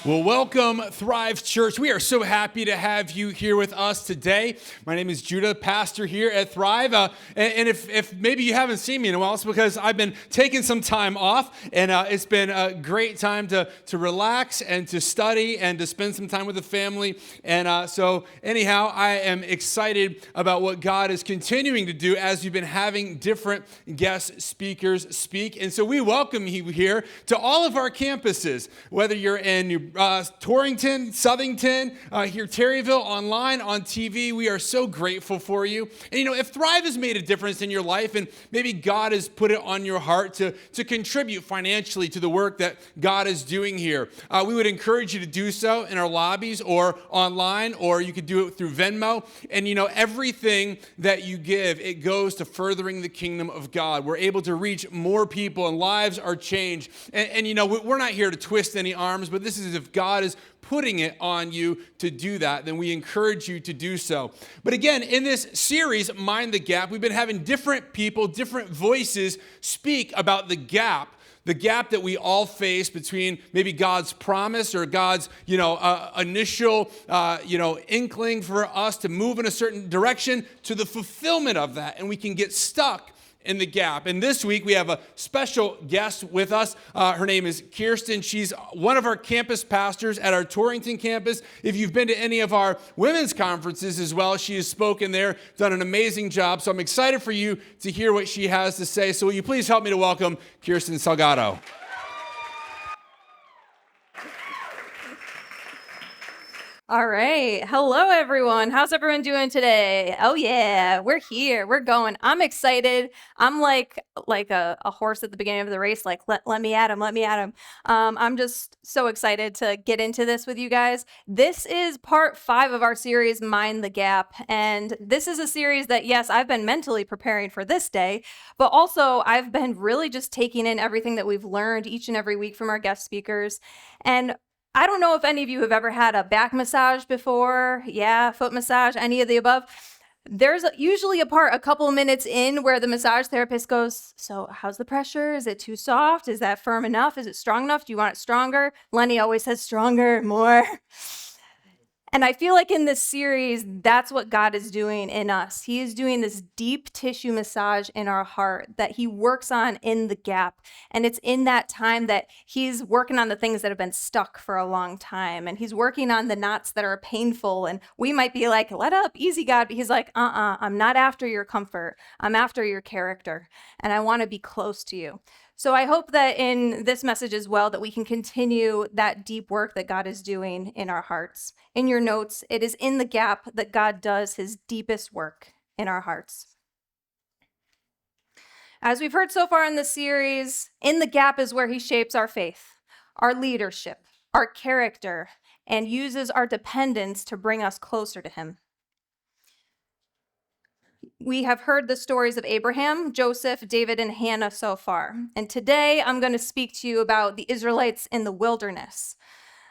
Well, welcome, Thrive Church. We are so happy to have you here with us today. My name is Judah, pastor here at Thrive. And if maybe you haven't seen me in a while, it's because I've been taking some time off, and it's been a great time to relax and to study and to spend some time with the family. And so anyhow, I am excited about what God is continuing to do as we've been having different guest speakers speak. And so we welcome you here to all of our campuses, whether you're in Torrington, Southington, here Terryville, online, on TV. We are so grateful for you. And if Thrive has made a difference in your life, and maybe God has put it on your heart to contribute financially to the work that God is doing here, we would encourage you to do so in our lobbies or online, or you could do it through Venmo. And everything that you give, it goes to furthering the kingdom of God. We're able to reach more people, and lives are changed. And we're not here to twist any arms, but this is if God is putting it on you to do that, then we encourage you to do so. But again, in this series, Mind the Gap, we've been having different people, different voices speak about the gap that we all face between maybe God's promise or God's, initial, inkling for us to move in a certain direction to the fulfillment of that. And we can get stuck in the gap. And this week we have a special guest with us. Her name is Kirsten. She's one of our campus pastors at our Torrington campus. If you've been to any of our women's conferences as well, she has spoken there, done an amazing job. So I'm excited for you to hear what she has to say. So will you please help me to welcome Kirsten Salgado. All right. Hello, everyone. How's everyone doing today? Oh, yeah. We're here. We're going. I'm excited. I'm like a horse at the beginning of the race, like, let me at him, let me at him. I'm just so excited to get into this with you guys. This is part 5 of our series, Mind the Gap. And this is a series that, yes, I've been mentally preparing for this day, but also I've been really just taking in everything that we've learned each and every week from our guest speakers. And I don't know if any of you have ever had a back massage before. Yeah, foot massage, any of the above. There's usually a part a couple of minutes in where the massage therapist goes, so how's the pressure? Is it too soft? Is that firm enough? Is it strong enough? Do you want it stronger? Lenny always says stronger, more. And I feel like in this series, that's what God is doing in us. He is doing this deep tissue massage in our heart that he works on in the gap. And it's in that time that he's working on the things that have been stuck for a long time. And he's working on the knots that are painful. And we might be like, let up, easy, God. But he's like, I'm not after your comfort. I'm after your character. And I want to be close to you. So I hope that in this message as well, that we can continue that deep work that God is doing in our hearts. In your notes, it is in the gap that God does his deepest work in our hearts. As we've heard so far in this series, in the gap is where he shapes our faith, our leadership, our character, and uses our dependence to bring us closer to him. We have heard the stories of Abraham, Joseph, David, and Hannah so far. And today I'm going to speak to you about the Israelites in the wilderness.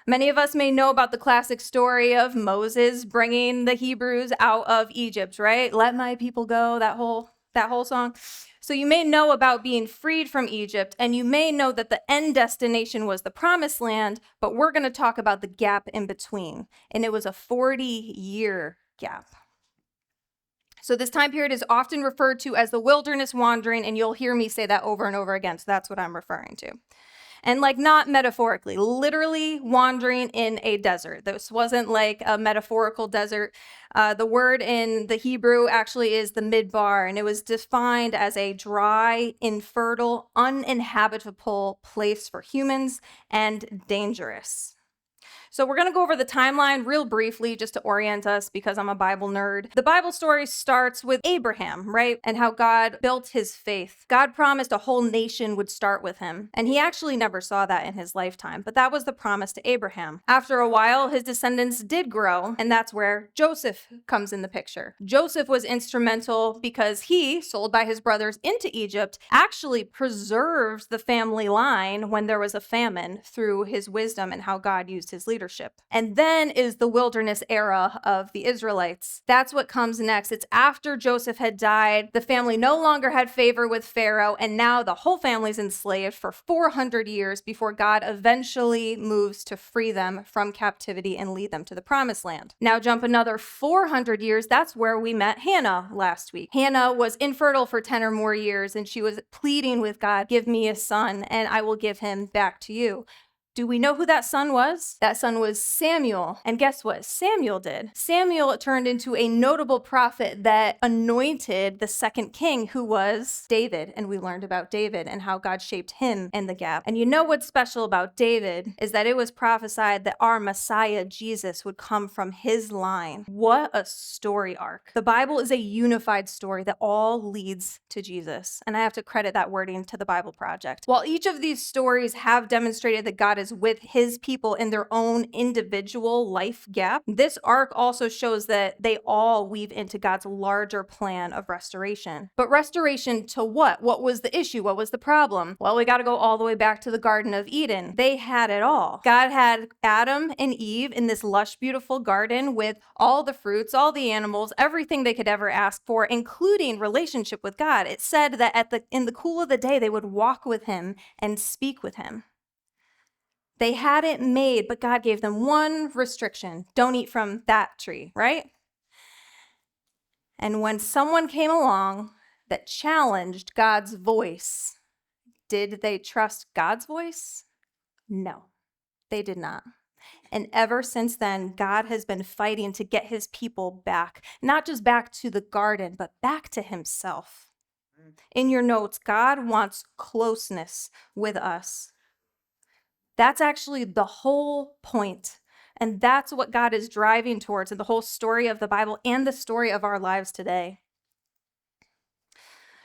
Many of us may know about the classic story of Moses bringing the Hebrews out of Egypt, right? Let my people go, that whole song. So you may know about being freed from Egypt, and you may know that the end destination was the promised land, but we're going to talk about the gap in between. And it was a 40-year gap. So this time period is often referred to as the wilderness wandering, and you'll hear me say that over and over again, so that's what I'm referring to. And not metaphorically, literally wandering in a desert. This wasn't like a metaphorical desert. The word in the Hebrew actually is the midbar, and it was defined as a dry, infertile, uninhabitable place for humans and dangerous. So we're going to go over the timeline real briefly just to orient us because I'm a Bible nerd. The Bible story starts with Abraham, right? And how God built his faith. God promised a whole nation would start with him. And he actually never saw that in his lifetime, but that was the promise to Abraham. After a while, his descendants did grow, and that's where Joseph comes in the picture. Joseph was instrumental because he, sold by his brothers into Egypt, actually preserved the family line when there was a famine through his wisdom and how God used his his leadership. And then is the wilderness era of the Israelites. That's what comes next. It's after Joseph had died. The family no longer had favor with Pharaoh, and now the whole family's enslaved for 400 years before God eventually moves to free them from captivity and lead them to the promised land. Now jump another 400 years. That's where we met Hannah last week. Hannah was infertile for 10 or more years, and she was pleading with God, give me a son, and I will give him back to you. Do we know who that son was? That son was Samuel. And guess what Samuel did? Samuel turned into a notable prophet that anointed the second king, who was David. And we learned about David and how God shaped him in the gap. And you know what's special about David is that it was prophesied that our Messiah, Jesus, would come from his line. What a story arc. The Bible is a unified story that all leads to Jesus. And I have to credit that wording to the Bible Project. While each of these stories have demonstrated that God is with his people in their own individual life gap, this arc also shows that they all weave into God's larger plan of restoration. But restoration to what? What was the issue? What was the problem? Well, we got to go all the way back to the Garden of Eden. They had it all. God had Adam and Eve in this lush, beautiful garden with all the fruits, all the animals, everything they could ever ask for, including relationship with God. It said that in the cool of the day, they would walk with him and speak with him. They had it made, but God gave them one restriction. Don't eat from that tree, right? And when someone came along that challenged God's voice, did they trust God's voice? No, they did not. And ever since then, God has been fighting to get his people back, not just back to the garden, but back to himself. In your notes, God wants closeness with us. That's actually the whole point. And that's what God is driving towards in the whole story of the Bible and the story of our lives today.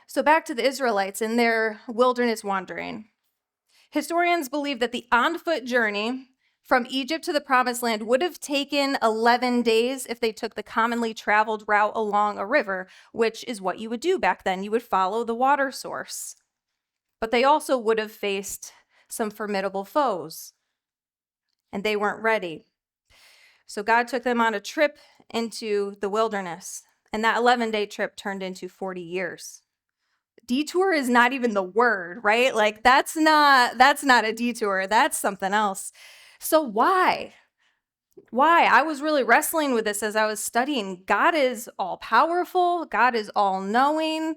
So back to the Israelites and their wilderness wandering. Historians believe that the on-foot journey from Egypt to the Promised Land would have taken 11 days if they took the commonly traveled route along a river, which is what you would do back then. You would follow the water source. But they also would have faced some formidable foes, and they weren't ready. So God took them on a trip into the wilderness, and that 11-day trip turned into 40 years. Detour is not even the word, right? Like that's not a detour. That's something else. So why? I was really wrestling with this as I was studying. God is all powerful. God is all knowing.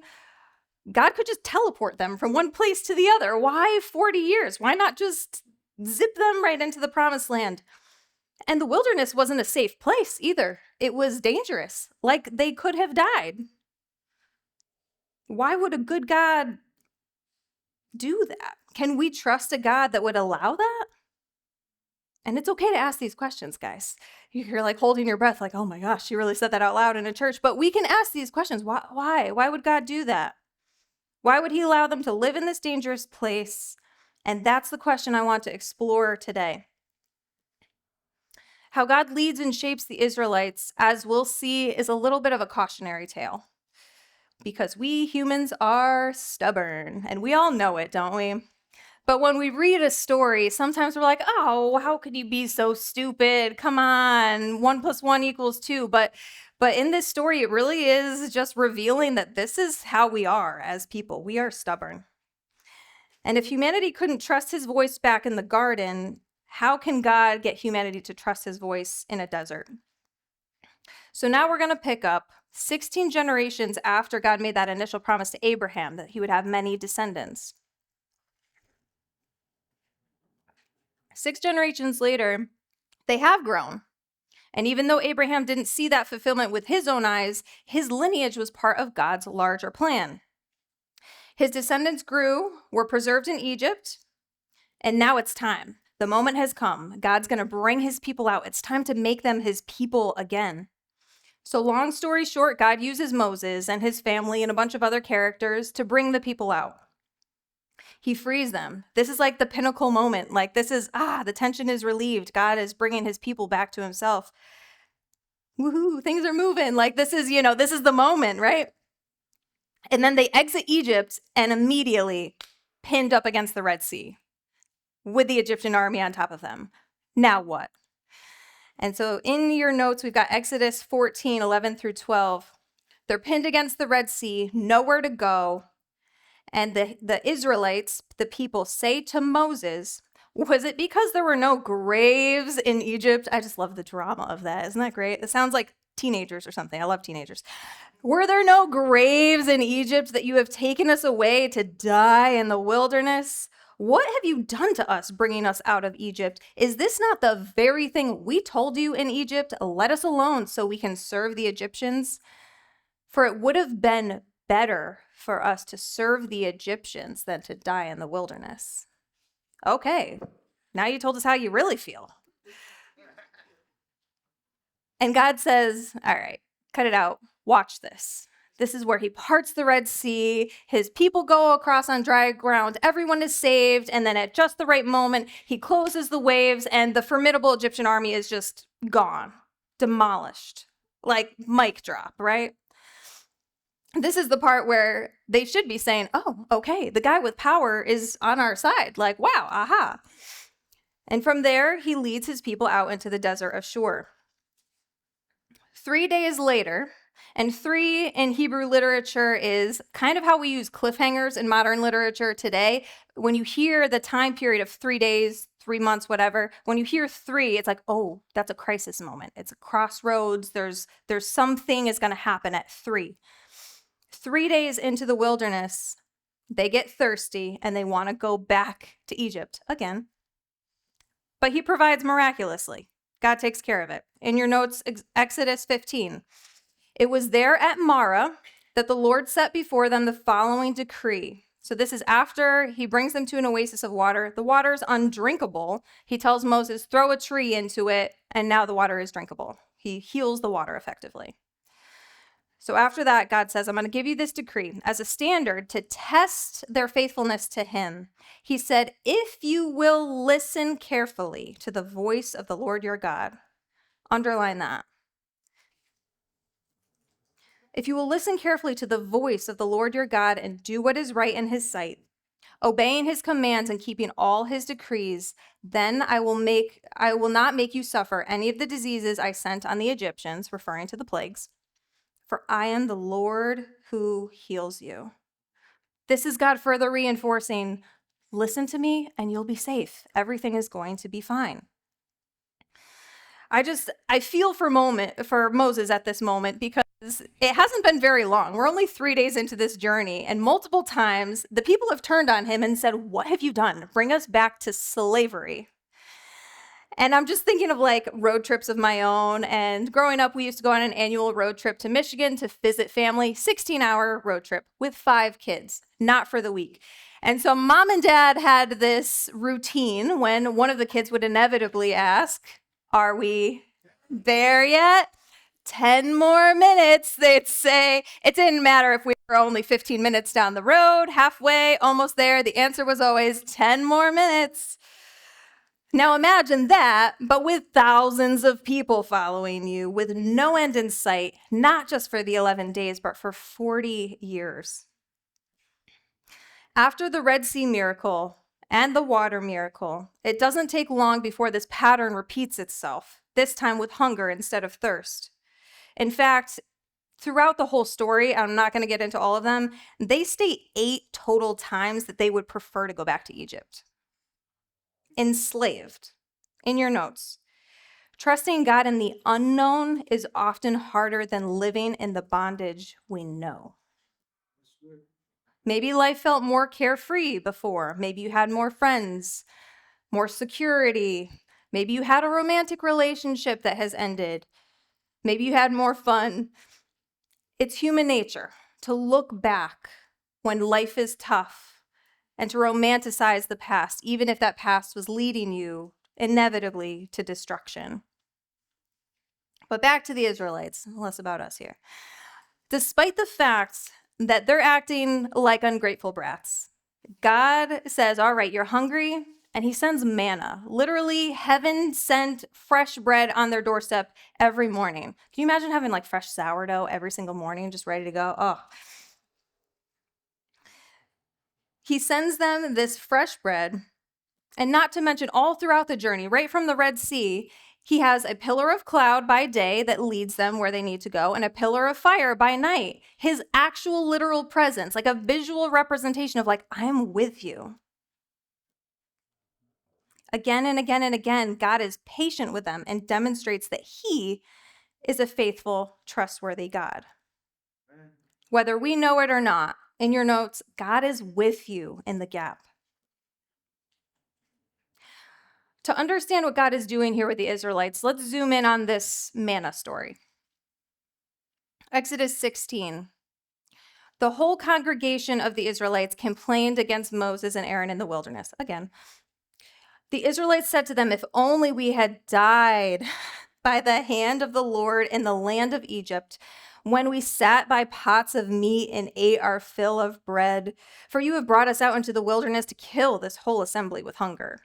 God could just teleport them from one place to the other. Why 40 years? Why not just zip them right into the promised land? And the wilderness wasn't a safe place either. It was dangerous. Like they could have died. Why would a good God do that? Can we trust a God that would allow that? And it's okay to ask these questions, guys. You're like holding your breath like, oh my gosh, you really said that out loud in a church. But we can ask these questions. Why? Why would God do that? Why would he allow them to live in this dangerous place? And that's the question I want to explore today. How God leads and shapes the Israelites, as we'll see, is a little bit of a cautionary tale. Because we humans are stubborn, and we all know it, don't we? But when we read a story, sometimes we're like, oh, how could you be so stupid? Come on, 1 + 1 = 2. But in this story, it really is just revealing that this is how we are as people. We are stubborn. And if humanity couldn't trust his voice back in the garden, how can God get humanity to trust his voice in a desert? So now we're going to pick up 16 generations after God made that initial promise to Abraham that he would have many descendants. 6 generations later, they have grown. And even though Abraham didn't see that fulfillment with his own eyes, his lineage was part of God's larger plan. His descendants grew, were preserved in Egypt, and now it's time. The moment has come. God's going to bring his people out. It's time to make them his people again. So long story short, God uses Moses and his family and a bunch of other characters to bring the people out. He frees them. This is like the pinnacle moment. Like this is, the tension is relieved. God is bringing his people back to himself. Woohoo, things are moving. Like this is the moment, right? And then they exit Egypt and immediately pinned up against the Red Sea with the Egyptian army on top of them. Now what? And so in your notes, we've got Exodus 14, 11 through 12. They're pinned against the Red Sea, nowhere to go. And the Israelites, the people, say to Moses, was it because there were no graves in Egypt? I just love the drama of that. Isn't that great? It sounds like teenagers or something. I love teenagers. Were there no graves in Egypt that you have taken us away to die in the wilderness? What have you done to us, bringing us out of Egypt? Is this not the very thing we told you in Egypt? Let us alone so we can serve the Egyptians. For it would have been better for us to serve the Egyptians than to die in the wilderness. Okay, now you told us how you really feel. And God says, all right, cut it out. Watch this. This is where he parts the Red Sea. His people go across on dry ground. Everyone is saved. And then at just the right moment, he closes the waves and the formidable Egyptian army is just gone, demolished, like mic drop, right? This is the part where they should be saying, oh, okay, the guy with power is on our side. Like, wow, aha. And from there, he leads his people out into the desert of Shur. 3 days later, and 3 in Hebrew literature is kind of how we use cliffhangers in modern literature today. When you hear the time period of 3 days, 3 months, whatever, when you hear 3, it's like, oh, that's a crisis moment. It's a crossroads. There's something is going to happen at 3. 3 days into the wilderness, they get thirsty and they want to go back to Egypt again. But he provides miraculously. God takes care of it. In your notes, Exodus 15. It was there at Marah that the Lord set before them the following decree. So this is after he brings them to an oasis of water. The water is undrinkable. He tells Moses, throw a tree into it, and now the water is drinkable. He heals the water effectively. So after that, God says, I'm going to give you this decree as a standard to test their faithfulness to him. He said, if you will listen carefully to the voice of the Lord your God, underline that. If you will listen carefully to the voice of the Lord your God and do what is right in his sight, obeying his commands and keeping all his decrees, then I will not make you suffer any of the diseases I sent on the Egyptians, referring to the plagues. For I am the Lord who heals you. This is God further reinforcing, listen to me and you'll be safe. Everything is going to be fine. I feel for Moses at this moment because it hasn't been very long. We're only 3 days into this journey, and multiple times the people have turned on him and said, what have you done? Bring us back to slavery. And I'm just thinking of like road trips of my own. And growing up, we used to go on an annual road trip to Michigan to visit family, 16-hour road trip with 5 kids, not for the week. And so mom and dad had this routine when one of the kids would inevitably ask, are we there yet? 10 more minutes, they'd say. It didn't matter if we were only 15 minutes down the road, halfway, almost there. The answer was always 10 more minutes. Now imagine that, but with thousands of people following you, with no end in sight, not just for the 11 days, but for 40 years. After the Red Sea miracle and the water miracle, it doesn't take long before this pattern repeats itself, this time with hunger instead of thirst. In fact, throughout the whole story, I'm not going to get into all of them, they state 8 total times that they would prefer to go back to Egypt. Enslaved. In your notes, trusting God in the unknown is often harder than living in the bondage we know. Maybe life felt more carefree before. Maybe you had more friends, more security. Maybe you had a romantic relationship that has ended. Maybe you had more fun. It's human nature to look back when life is tough and to romanticize the past, even if that past was leading you inevitably to destruction. But back to the Israelites, less about us here. Despite the fact that they're acting like ungrateful brats, God says, all right, you're hungry, and he sends manna, literally heaven sent fresh bread on their doorstep every morning. Can you imagine having like fresh sourdough every single morning, just ready to go? Oh. He sends them this fresh bread, and not to mention all throughout the journey, right from the Red Sea, He has a pillar of cloud by day that leads them where they need to go, and a pillar of fire by night. His actual literal presence, like a visual representation of like, I'm with you. Again and again and again, God is patient with them and demonstrates that he is a faithful, trustworthy God. Whether we know it or not, in your notes, God is with you in the gap. To understand what God is doing here with the Israelites, let's zoom in on this manna story. Exodus 16. The whole congregation of the Israelites complained against Moses and Aaron in the wilderness. Again, the Israelites said to them, if only we had died by the hand of the Lord in the land of Egypt, when we sat by pots of meat and ate our fill of bread, for you have brought us out into the wilderness to kill this whole assembly with hunger.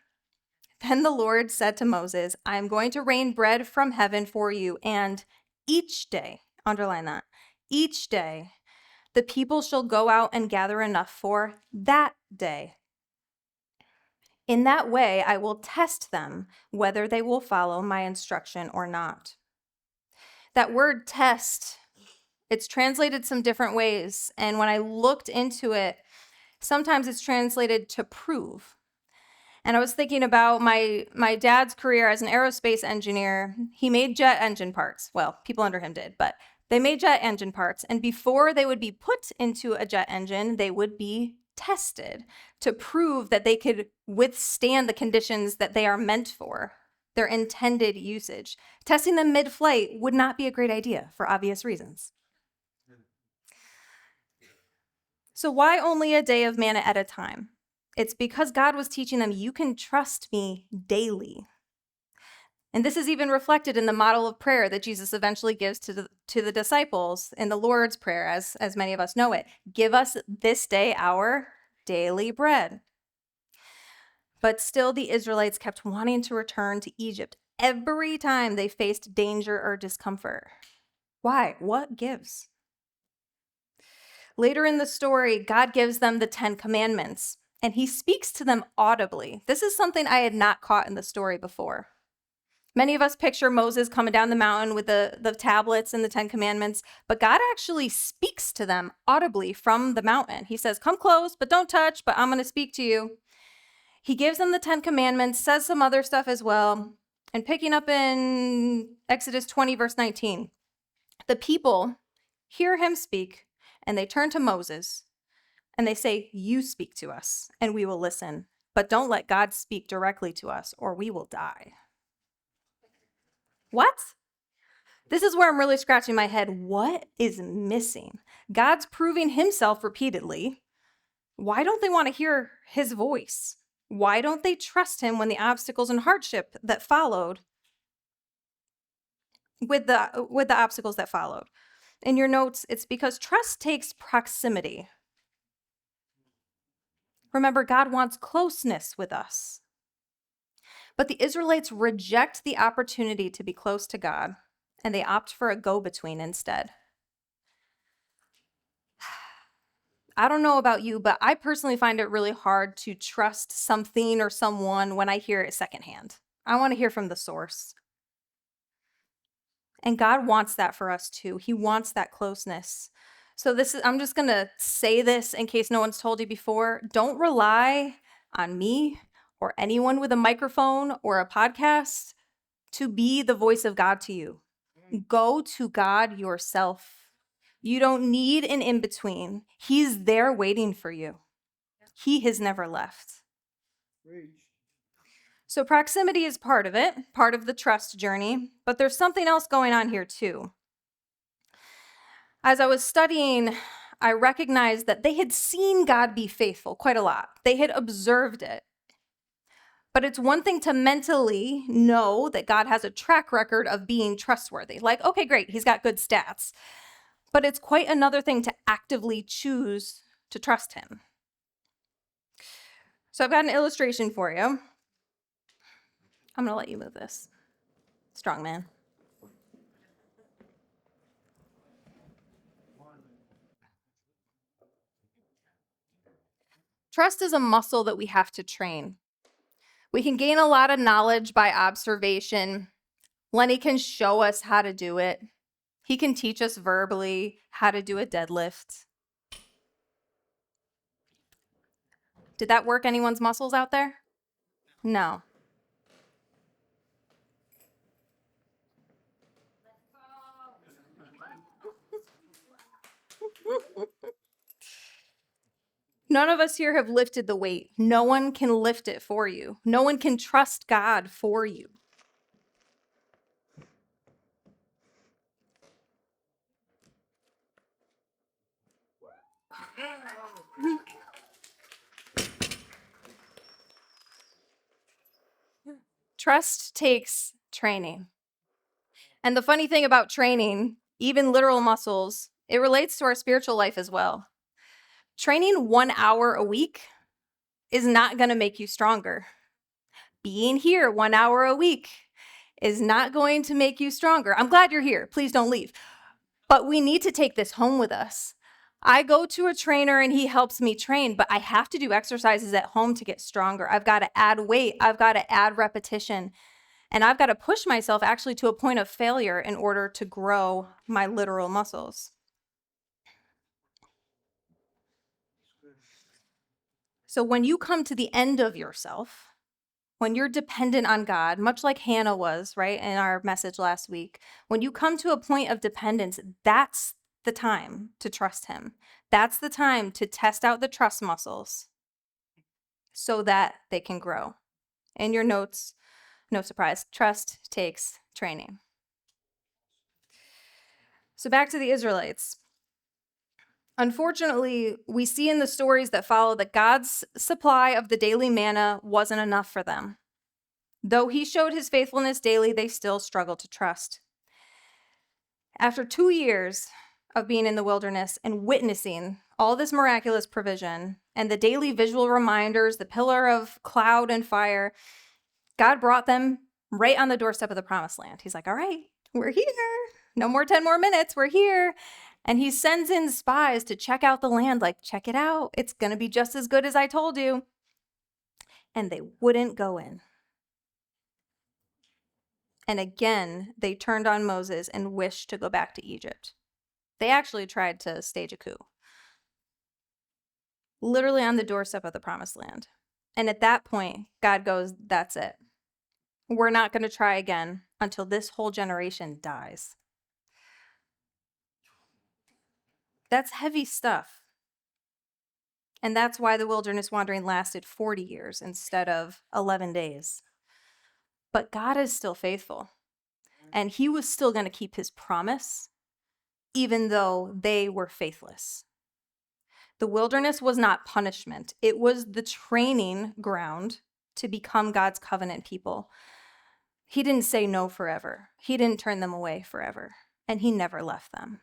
Then the Lord said to Moses, I am going to rain bread from heaven for you, and each day, underline that, each day, the people shall go out and gather enough for that day. In that way, I will test them whether they will follow my instruction or not. That word test, it's translated some different ways. And when I looked into it, sometimes it's translated to prove. And I was thinking about my dad's career as an aerospace engineer. He made jet engine parts. Well, people under him did, but they made jet engine parts. And before they would be put into a jet engine, they would be tested to prove that they could withstand the conditions that they are meant for, their intended usage. Testing them mid-flight would not be a great idea for obvious reasons. So why only a day of manna at a time? It's because God was teaching them, you can trust me daily. And this is even reflected in the model of prayer that Jesus eventually gives to the disciples in the Lord's Prayer, as many of us know it. Give us this day our daily bread. But still, the Israelites kept wanting to return to Egypt every time they faced danger or discomfort. Why? What gives? Later in the story, God gives them the 10 Commandments, and he speaks to them audibly. This is something I had not caught in the story before. Many of us picture Moses coming down the mountain with the tablets and the 10 Commandments, but God actually speaks to them audibly from the mountain. He says, come close, but don't touch, but I'm going to speak to you. He gives them the 10 Commandments, says some other stuff as well. And picking up in Exodus 20, verse 19, the people hear him speak, and they turn to Moses, and they say, you speak to us, and we will listen. But don't let God speak directly to us, or we will die. What? This is where I'm really scratching my head. What is missing? God's proving himself repeatedly. Why don't they want to hear his voice? Why don't they trust him when the obstacles and hardship that followed with the obstacles that followed? In your notes, it's because trust takes proximity. Remember, God wants closeness with us. But the Israelites reject the opportunity to be close to God, and they opt for a go-between instead. I don't know about you, but I personally find it really hard to trust something or someone when I hear it secondhand. I want to hear from the source. And God wants that for us too. He wants that closeness. So I'm just going to say this in case no one's told you before. Don't rely on me or anyone with a microphone or a podcast to be the voice of God to you. Go to God yourself. You don't need an in-between. He's there waiting for you. He has never left. So proximity is part of it, part of the trust journey, but there's something else going on here too. As I was studying, I recognized that they had seen God be faithful quite a lot. They had observed it. But it's one thing to mentally know that God has a track record of being trustworthy. Like, okay, great, he's got good stats. But it's quite another thing to actively choose to trust him. So I've got an illustration for you. I'm going to let you move this. Strong man. Trust is a muscle that we have to train. We can gain a lot of knowledge by observation, Lenny can show us how to do it. He can teach us verbally how to do a deadlift. Did that work anyone's muscles out there? No. None of us here have lifted the weight. No one can lift it for you. No one can trust God for you. Trust takes training. And the funny thing about training, even literal muscles, it relates to our spiritual life as well. Training 1 hour a week is not going to make you stronger. Being here 1 hour a week is not going to make you stronger. I'm glad you're here. Please don't leave. But we need to take this home with us. I go to a trainer and he helps me train, but I have to do exercises at home to get stronger. I've got to add weight. I've got to add repetition. And I've got to push myself actually to a point of failure in order to grow my literal muscles. So when you come to the end of yourself, when you're dependent on God, much like Hannah was, right, in our message last week, when you come to a point of dependence, that's the time to trust him. That's the time to test out the trust muscles so that they can grow. In your notes, no surprise, trust takes training. So back to the Israelites. Unfortunately, we see in the stories that follow that God's supply of the daily manna wasn't enough for them. Though he showed his faithfulness daily, they still struggled to trust. After 2 years of being in the wilderness and witnessing all this miraculous provision and the daily visual reminders, the pillar of cloud and fire, God brought them right on the doorstep of the promised land. He's like, all right, we're here. No more 10 more minutes. We're here. And he sends in spies to check out the land, like, check it out. It's going to be just as good as I told you. And they wouldn't go in. And again, they turned on Moses and wished to go back to Egypt. They actually tried to stage a coup. Literally on the doorstep of the promised land. And at that point, God goes, that's it. We're not going to try again until this whole generation dies. That's heavy stuff. And that's why the wilderness wandering lasted 40 years instead of 11 days. But God is still faithful. And he was still going to keep his promise, even though they were faithless. The wilderness was not punishment. It was the training ground to become God's covenant people. He didn't say no forever. He didn't turn them away forever. And he never left them.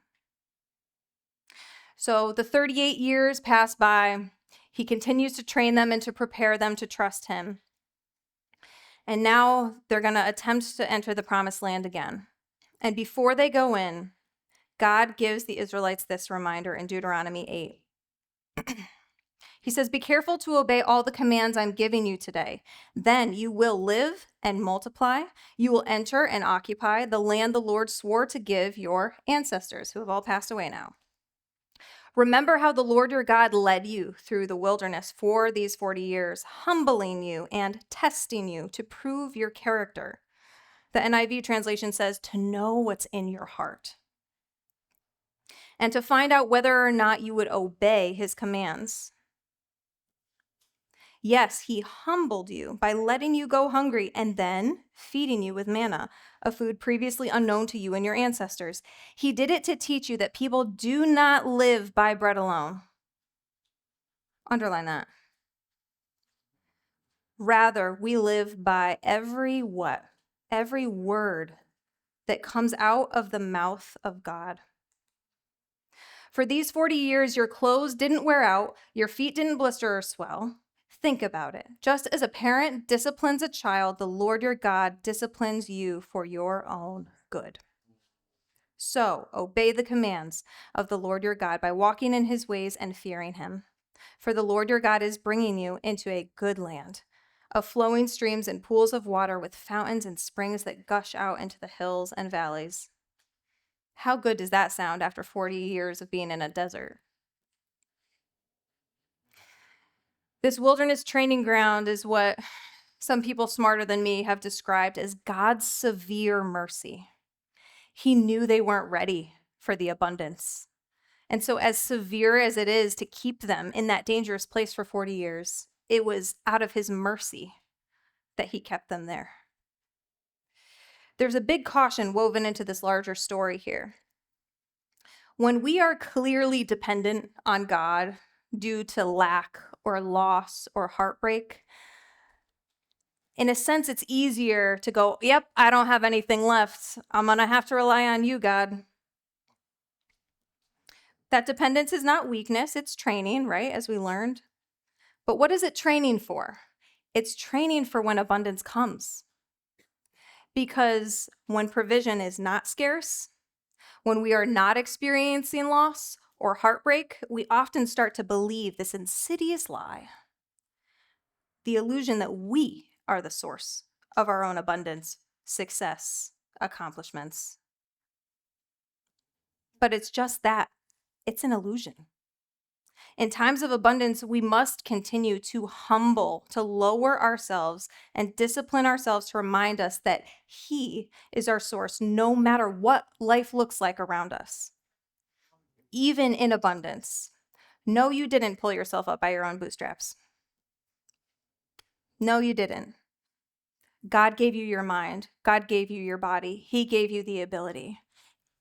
So the 38 years pass by. He continues to train them and to prepare them to trust him. And now they're going to attempt to enter the promised land again. And before they go in, God gives the Israelites this reminder in Deuteronomy 8. He says, be careful to obey all the commands I'm giving you today. Then you will live and multiply. You will enter and occupy the land the Lord swore to give your ancestors, who have all passed away now. Remember how the Lord your God led you through the wilderness for these 40 years, humbling you and testing you to prove your character. The NIV translation says, to know what's in your heart, and to find out whether or not you would obey his commands. Yes, he humbled you by letting you go hungry and then feeding you with manna, a food previously unknown to you and your ancestors. He did it to teach you that people do not live by bread alone. Underline that. Rather, we live by every what? Every word that comes out of the mouth of God. For these 40 years, your clothes didn't wear out, your feet didn't blister or swell. Think about it. Just as a parent disciplines a child, the Lord your God disciplines you for your own good. So obey the commands of the Lord your God by walking in his ways and fearing him. For the Lord your God is bringing you into a good land, of flowing streams and pools of water with fountains and springs that gush out into the hills and valleys. How good does that sound after 40 years of being in a desert? This wilderness training ground is what some people smarter than me have described as God's severe mercy. He knew they weren't ready for the abundance. And so, as severe as it is to keep them in that dangerous place for 40 years, it was out of his mercy that he kept them there. There's a big caution woven into this larger story here. When we are clearly dependent on God due to lack or loss or heartbreak, in a sense, it's easier to go, yep, I don't have anything left. I'm going to have to rely on you, God. That dependence is not weakness, it's training, right, as we learned. But what is it training for? It's training for when abundance comes. Because when provision is not scarce, when we are not experiencing loss or heartbreak, we often start to believe this insidious lie, the illusion that we are the source of our own abundance, success, accomplishments. But it's just that. It's an illusion. In times of abundance, we must continue to lower ourselves and discipline ourselves to remind us that He is our source, no matter what life looks like around us. Even in abundance. No, you didn't pull yourself up by your own bootstraps. No, you didn't. God gave you your mind. God gave you your body. He gave you the ability.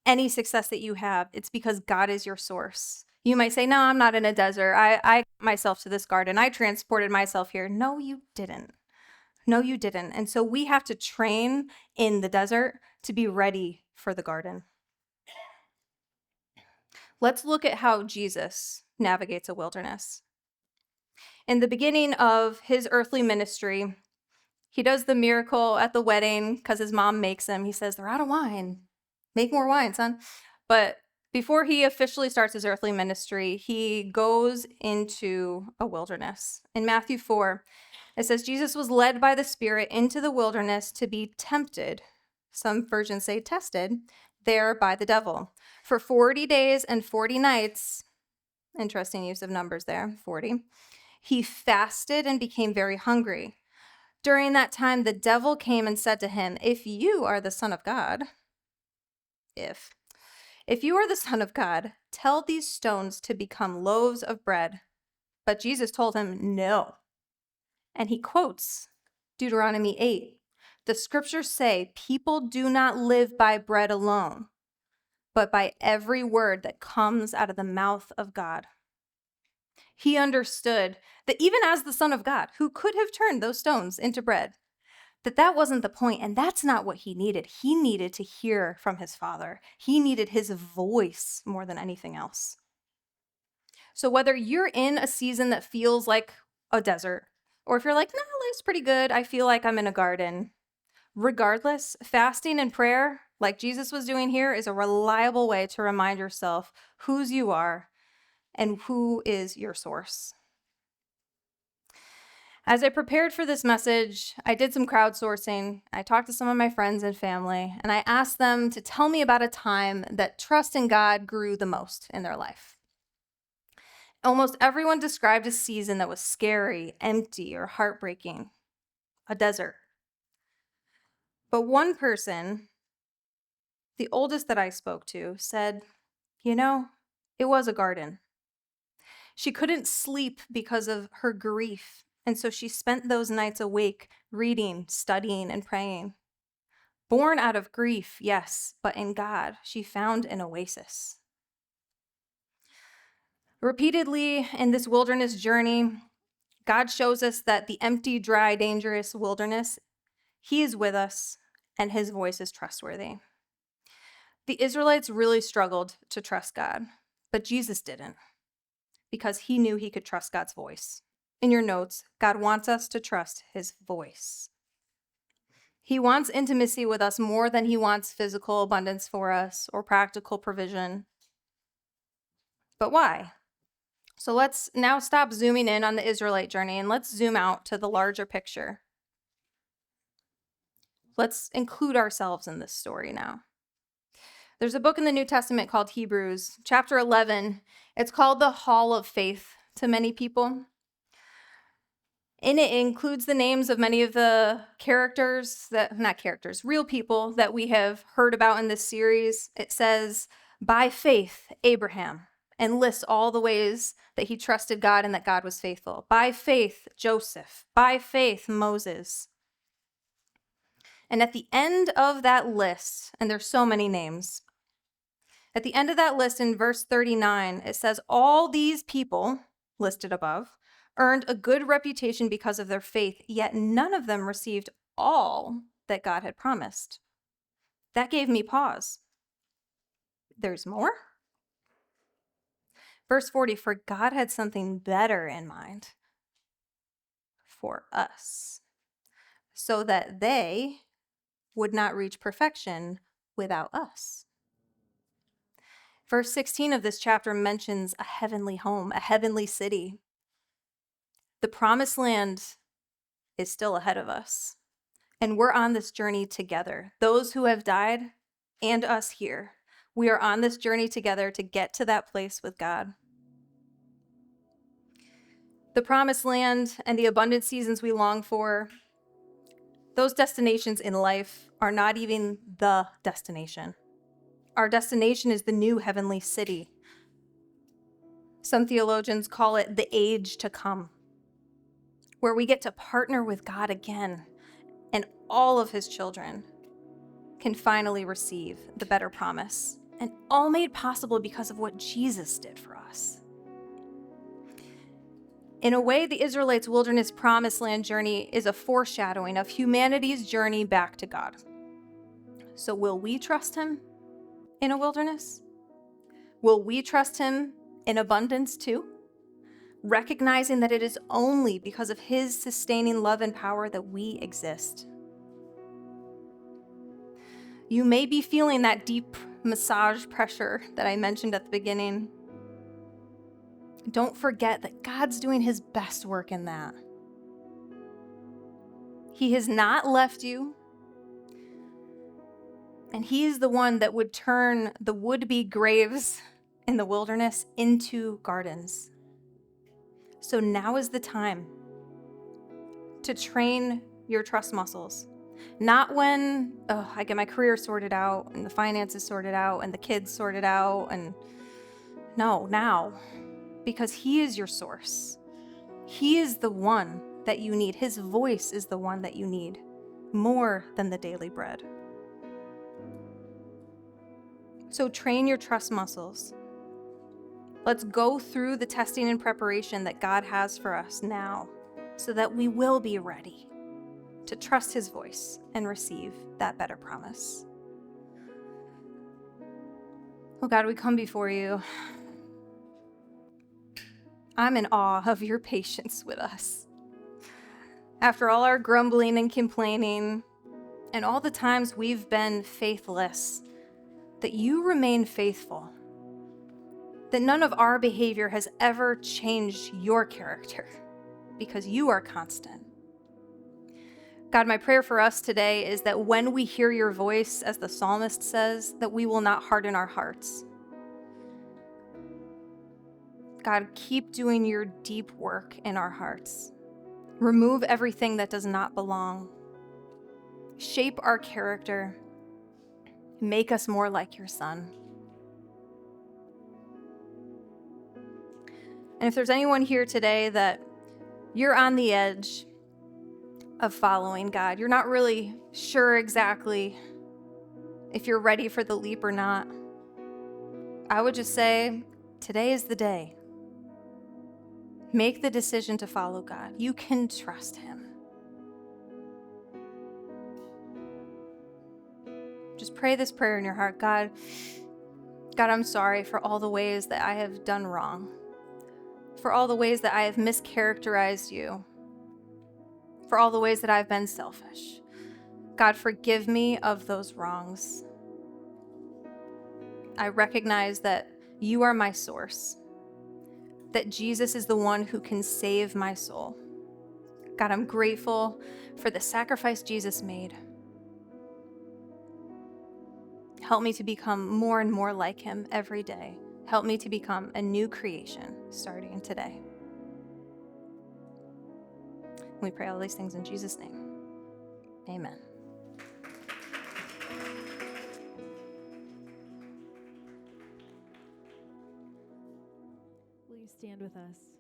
Any success that you have, it's because God is your source. You might say, no, I'm not in a desert. I got myself to this garden. I transported myself here. No, you didn't. No, you didn't. And so we have to train in the desert to be ready for the garden. Let's look at how Jesus navigates a wilderness. In the beginning of his earthly ministry, he does the miracle at the wedding because his mom makes him. He says, they're out of wine. Make more wine, son. But before he officially starts his earthly ministry, he goes into a wilderness. In Matthew 4, it says, Jesus was led by the Spirit into the wilderness to be tempted. Some versions say tested, there by the devil. For 40 days and 40 nights, interesting use of numbers there, 40, he fasted and became very hungry. During that time, the devil came and said to him, if you are the Son of God, if you are the Son of God, tell these stones to become loaves of bread. But Jesus told him, no. And he quotes Deuteronomy 8. The scriptures say, people do not live by bread alone, but by every word that comes out of the mouth of God. He understood that even as the Son of God, who could have turned those stones into bread, that wasn't the point, and that's not what he needed. He needed to hear from his Father. He needed his voice more than anything else. So whether you're in a season that feels like a desert, or if you're like, no, life's pretty good, I feel like I'm in a garden, regardless, fasting and prayer, like Jesus was doing here, is a reliable way to remind yourself whose you are and who is your source. As I prepared for this message, I did some crowdsourcing. I talked to some of my friends and family, and I asked them to tell me about a time that trust in God grew the most in their life. Almost everyone described a season that was scary, empty, or heartbreaking, a desert. But one person, the oldest that I spoke to, said, it was a garden. She couldn't sleep because of her grief. And so she spent those nights awake, reading, studying, and praying. Born out of grief, yes, but in God, she found an oasis. Repeatedly in this wilderness journey, God shows us that the empty, dry, dangerous wilderness, He is with us, and His voice is trustworthy. The Israelites really struggled to trust God, but Jesus didn't, because He knew He could trust God's voice. In your notes, God wants us to trust His voice. He wants intimacy with us more than He wants physical abundance for us or practical provision. But why? So let's now stop zooming in on the Israelite journey and let's zoom out to the larger picture. Let's include ourselves in this story now. There's a book in the New Testament called Hebrews, chapter 11. It's called the Hall of Faith to many people. In it includes the names of many of the real people that we have heard about in this series. It says, by faith, Abraham, and lists all the ways that he trusted God and that God was faithful. By faith, Joseph. By faith, Moses. And at the end of that list, and there's so many names, at the end of that list in verse 39, it says, all these people listed above earned a good reputation because of their faith, yet none of them received all that God had promised. That gave me pause. There's more? Verse 40, for God had something better in mind for us, so that they would not reach perfection without us. Verse 16 of this chapter mentions a heavenly home, a heavenly city. The promised land is still ahead of us, and we're on this journey together. Those who have died and us here, we are on this journey together to get to that place with God. The promised land and the abundant seasons we long for, those destinations in life are not even the destination. Our destination is the new heavenly city. Some theologians call it the age to come, where we get to partner with God again, and all of his children can finally receive the better promise, and all made possible because of what Jesus did for us. In a way, the Israelites' wilderness promised land journey is a foreshadowing of humanity's journey back to God. So will we trust him in a wilderness? Will we trust him in abundance too? Recognizing that it is only because of his sustaining love and power that we exist. You may be feeling that deep massage pressure that I mentioned at the beginning. Don't forget that God's doing his best work in that. He has not left you, and he is the one that would turn the would-be graves in the wilderness into gardens. So now is the time to train your trust muscles. Not when, I get my career sorted out and the finances sorted out and the kids sorted out, and no, now. Because he is your source. He is the one that you need. His voice is the one that you need more than the daily bread. So train your trust muscles. Let's go through the testing and preparation that God has for us now so that we will be ready to trust his voice and receive that better promise. Oh God, we come before you. I'm in awe of your patience with us. After all our grumbling and complaining, and all the times we've been faithless, that you remain faithful. That none of our behavior has ever changed your character, because you are constant. God, my prayer for us today is that when we hear your voice, as the psalmist says, that we will not harden our hearts. God, keep doing your deep work in our hearts. Remove everything that does not belong. Shape our character. Make us more like your Son. And if there's anyone here today that you're on the edge of following God, you're not really sure exactly if you're ready for the leap or not, I would just say, today is the day. Make the decision to follow God. You can trust him. Just pray this prayer in your heart. God, I'm sorry for all the ways that I have done wrong, for all the ways that I have mischaracterized you, for all the ways that I've been selfish. God, forgive me of those wrongs. I recognize that you are my source. that Jesus is the one who can save my soul. God, I'm grateful for the sacrifice Jesus made. Help me to become more and more like him every day. Help me to become a new creation starting today. We pray all these things in Jesus' name. Amen. Will you stand with us?